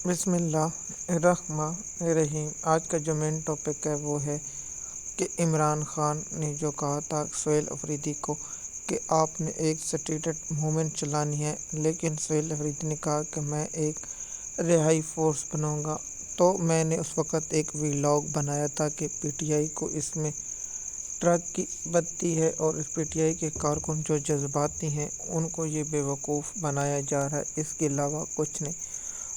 بسم اللہ الرحمن الرحیم۔ آج کا جو مین ٹاپک ہے وہ ہے کہ عمران خان نے جو کہا تھا سہیل افریدی کو کہ آپ نے ایک اسٹریٹ موومنٹ چلانی ہے، لیکن سہیل افریدی نے کہا کہ میں ایک رہائی فورس بناؤں گا۔ تو میں نے اس وقت ایک ویلاگ بنایا تھا کہ پی ٹی آئی کو اس میں ٹرک کی بتی ہے اور اس پی ٹی آئی کے کارکن جو جذباتی ہیں ان کو یہ بے وقوف بنایا جا رہا ہے، اس کے علاوہ کچھ نہیں۔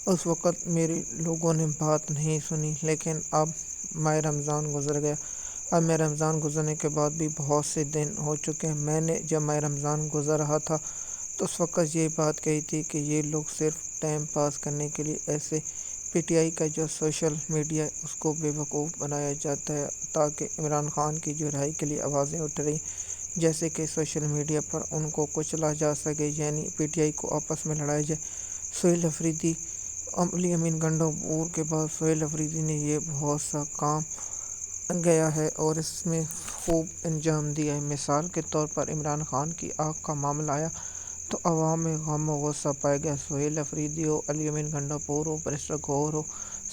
اس وقت میرے لوگوں نے بات نہیں سنی، لیکن اب ماہ رمضان گزر گیا۔ اب ماہ رمضان گزرنے کے بعد بھی بہت سے دن ہو چکے ہیں۔ میں نے جب ماہ رمضان گزر رہا تھا تو اس وقت یہ بات کہی تھی کہ یہ لوگ صرف ٹائم پاس کرنے کے لیے ایسے پی ٹی آئی کا جو سوشل میڈیا ہے اس کو بے وقوف بنایا جاتا ہے تاکہ عمران خان کی جو رہائی کے لیے آوازیں اٹھ رہی جیسے کہ سوشل میڈیا پر ان کو کچلا جا سکے، یعنی پی ٹی آئی کو آپس میں لڑایا جائے۔ سہیل افریدی علی امین گنڈوپور کے بعد سہیل افریدی نے یہ بہت سا کام گیا ہے اور اس میں خوب انجام دیا ہے۔ مثال کے طور پر عمران خان کی آنکھ کا معاملہ آیا تو عوام میں غم و غصہ پایا گیا۔ سہیل افریدی ہو، علی امین گنڈوپور ہو، بیرسٹر گوہر ہو،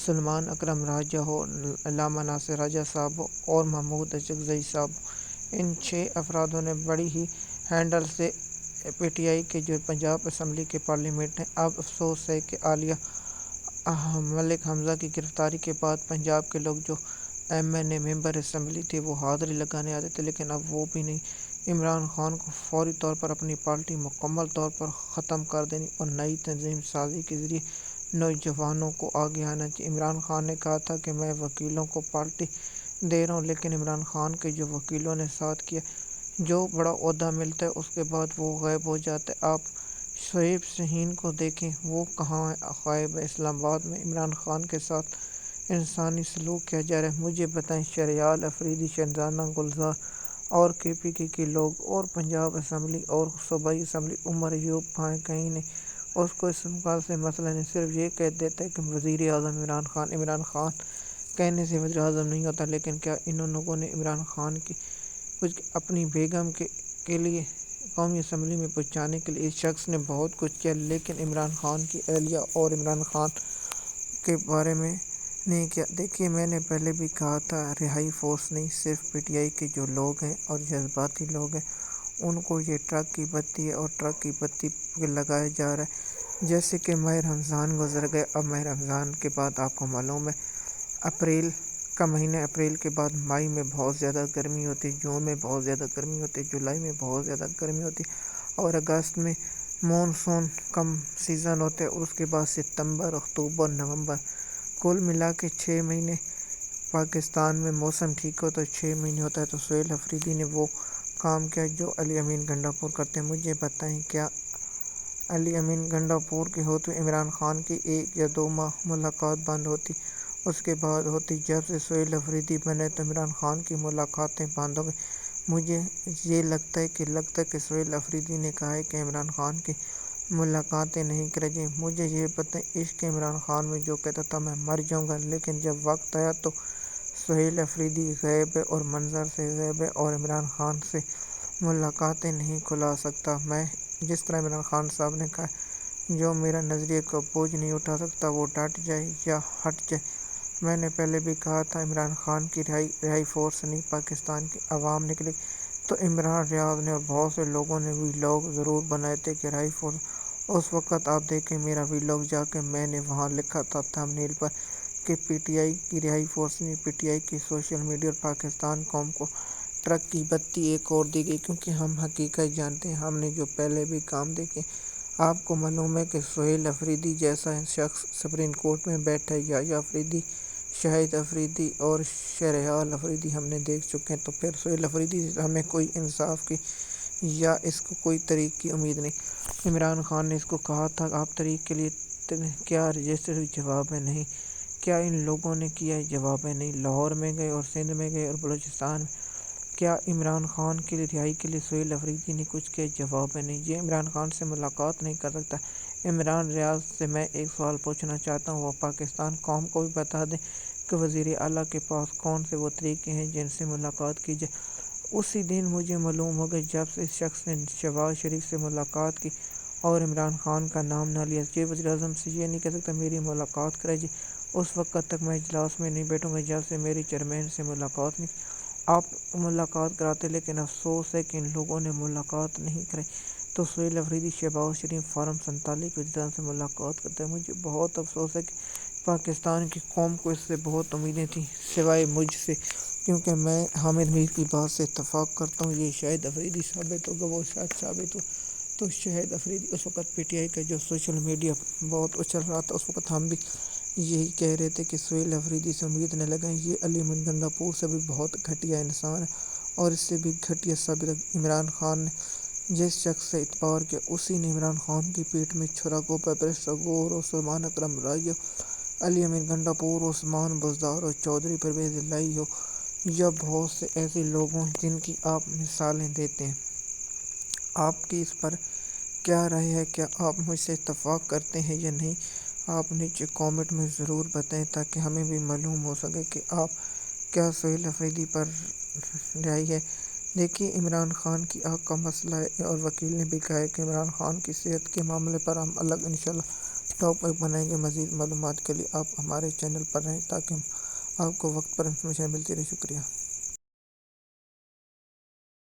سلمان اکرم راجہ ہو، علامہ ناصر راجہ صاحب ہو اور محمود اچکزئی صاحب ہو، ان 6 افرادوں نے بڑی ہی ہینڈل سے پی ٹی آئی کے جو پنجاب اسمبلی کے پارلیمنٹ ہیں۔ اب افسوس ہے کہ عالیہ ملک حمزہ کی گرفتاری کے بعد پنجاب کے لوگ جو ایم این اے ممبر اسمبلی تھے وہ حاضری لگانے آتے تھے، لیکن اب وہ بھی نہیں۔ عمران خان کو فوری طور پر اپنی پارٹی مکمل طور پر ختم کر دینی اور نئی تنظیم سازی کے ذریعے نوجوانوں کو آگے آنا چاہیے۔ عمران خان نے کہا تھا کہ میں وکیلوں کو پارٹی دے رہا ہوں، لیکن عمران خان کے جو وکیلوں نے ساتھ کیا، جو بڑا عہدہ ملتا ہے اس کے بعد وہ غائب ہو جاتا ہے۔ آپ شعیب شاہین کو دیکھیں، وہ کہاں غائب ہے؟ اسلام آباد میں عمران خان کے ساتھ انسانی سلوک کیا جا رہا ہے۔ مجھے بتائیں، شہریار افریدی، شہزانہ گلزار اور کے پی کے لوگ اور پنجاب اسمبلی اور صوبائی اسمبلی عمر ایوب کہاں ہیں؟ کہیں نہیں۔ اس کو اس سوال سے مسئلہ نہیں، صرف یہ کہہ دیتا ہے کہ وزیر اعظم عمران خان کہنے سے وزیر اعظم نہیں ہوتا۔ لیکن کیا ان لوگوں نے عمران خان کی کچھ اپنی بیگم کے لیے قومی اسمبلی میں پہنچانے کے لیے اس شخص نے بہت کچھ کیا، لیکن عمران خان کی اہلیہ اور عمران خان کے بارے میں نہیں کیا۔ دیکھیے، میں نے پہلے بھی کہا تھا، رہائی فورس نہیں، صرف پی ٹی آئی کے جو لوگ ہیں اور جذباتی لوگ ہیں ان کو یہ ٹرک کی بتی ہے اور ٹرک کی بتی پہ لگایا جا رہا ہے۔ جیسے کہ ماہ رمضان گزر گئے، اب ماہ رمضان کے بعد آپ کو معلوم ہے اپریل کا مہینہ، اپریل کے بعد مئی میں بہت زیادہ گرمی ہوتی ہے، جون میں بہت زیادہ گرمی ہوتی ہے، جولائی میں بہت زیادہ گرمی ہوتی ہے اور اگست میں مونسون کم سیزن ہوتا ہے، اور اس کے بعد ستمبر، اکتوبر، نومبر، کل ملا کے 6 مہینے پاکستان میں موسم ٹھیک ہو تو 6 مہینے ہوتا ہے۔ تو سہیل افریدی نے وہ کام کیا جو علی امین گنڈوپور کرتے ہیں۔ مجھے بتائیں، کیا علی امین گنڈوپور کے ہوتے عمران خان کی 1 یا 2 ماہ ملاقات بند ہوتی، اس کے بعد ہوتی؟ جب سے سہیل افریدی بنے تو عمران خان کی ملاقاتیں بند ہو گئی۔ مجھے یہ لگتا ہے کہ سہیل افریدی نے کہا ہے کہ عمران خان کی ملاقاتیں نہیں کریں گے۔ مجھے یہ بتائیں، عشق عمران خان میں جو کہتا تھا میں مر جاؤں گا، لیکن جب وقت آیا تو سہیل افریدی غائب ہے اور منظر سے غائب ہے اور عمران خان سے ملاقاتیں نہیں کھلا سکتا۔ میں جس طرح عمران خان صاحب نے کہا، جو میرا نظریے کا بوجھ نہیں اٹھا سکتا وہ ڈٹ جائے یا ہٹ جائے۔ میں نے پہلے بھی کہا تھا، عمران خان کی رہائی فورس نہیں، پاکستان کی عوام نکلی تو عمران ریاض نے اور بہت سے لوگوں نے ویلاگ ضرور بنائے تھے کہ رہائی فورس۔ اس وقت آپ دیکھیں میرا ویلاگ جا کے، میں نے وہاں لکھا تھا تھمبنیل پر کہ پی ٹی آئی کی رہائی فورس نہیں، پی ٹی آئی کی سوشل میڈیا اور پاکستان قوم کو ٹرک کی بتی ایک اور دی گئی، کیونکہ ہم حقیقت جانتے ہیں، ہم نے جو پہلے بھی کام دیکھے۔ آپ کو معلوم ہے کہ سہیل افریدی جیسا شخص سپریم کورٹ میں بیٹھا ہے، یحییٰ افریدی، شاہد افریدی اور شہریار افریدی ہم نے دیکھ چکے ہیں، تو پھر سہیل افریدی سے ہمیں کوئی انصاف کی یا اس کو کوئی طریق کی امید نہیں۔ عمران خان نے اس کو کہا تھا آپ طریق کے لیے کیا رجسٹر ہوئی؟ جواب ہے نہیں۔ کیا ان لوگوں نے کیا؟ جواب ہے نہیں۔ لاہور میں گئے اور سندھ میں گئے اور بلوچستان میں، کیا عمران خان کی رہائی کے لیے سہیل افریدی نے کچھ کیا؟ جواب ہے نہیں۔ یہ عمران خان سے ملاقات نہیں کر سکتا۔ عمران ریاض سے میں ایک سوال پوچھنا چاہتا ہوں، وہ پاکستان قوم کو بھی بتا دیں کہ وزیر اعلیٰ کے پاس کون سے وہ طریقے ہیں جن سے ملاقات کی جائے۔ اسی دن مجھے معلوم ہو گیا جب سے اس شخص نے شہباز شریف سے ملاقات کی، اور عمران خان کا نام نہ لیا جی وزیر اعظم سے یہ نہیں کہہ سکتا میری ملاقات کرے جی اس وقت تک میں اجلاس میں نہیں بیٹھوں گا جب سے میری چیئرمین سے ملاقات نہیں آپ ملاقات کراتے لیکن افسوس ہے کہ ان لوگوں نے ملاقات نہیں کرائی تو سہیل افریدی شہباز شریف فارم 47 کے وزیر سے ملاقات کرتے ہیں مجھے بہت افسوس ہے کہ پاکستان کی قوم کو اس سے بہت امیدیں تھیں سوائے مجھ سے کیونکہ میں حامد میر کی بات سے اتفاق کرتا ہوں یہ شاہد افریدی ثابت ہوگا وہ شاید ثابت ہو تو شاہد افریدی اس وقت پی ٹی آئی کا جو سوشل میڈیا بہت اچھل رہا تھا اس وقت ہم بھی یہی کہہ رہے تھے کہ سہیل افریدی سے امید نہ لگائیں یہ علی من گنگا پور سے بھی بہت گھٹیا انسان ہے اور اس سے بھی گھٹیا ثابت عمران خان نے جس شخص سے اعتبار کیا اسی نے عمران خان کی پیٹھ میں چھرا کو پیپرسٹر غور اور سلمان اکرم رائیو علی امین گنڈا پور عثمان بزدار اور چودھری پرویز الہی ہو یا بہت سے ایسے لوگ ہیں جن کی آپ مثالیں دیتے ہیں آپ کی اس پر کیا رائے ہے کیا آپ مجھ سے اتفاق کرتے ہیں یا نہیں آپ نیچے کامنٹ میں ضرور بتائیں تاکہ ہمیں بھی معلوم ہو سکے کہ آپ کیا سہیل افریدی پر رائے ہے دیکھیے عمران خان کی آنکھ کا مسئلہ ہے اور وکیل نے بھی کہا ہے کہ عمران خان کی صحت کے معاملے پر ہم الگ انشاءاللہ ٹاپک بنائیں گے مزید معلومات کے لیے آپ ہمارے چینل پر رہیں تاکہ آپ کو وقت پر انفارمیشن ملتی رہے شکریہ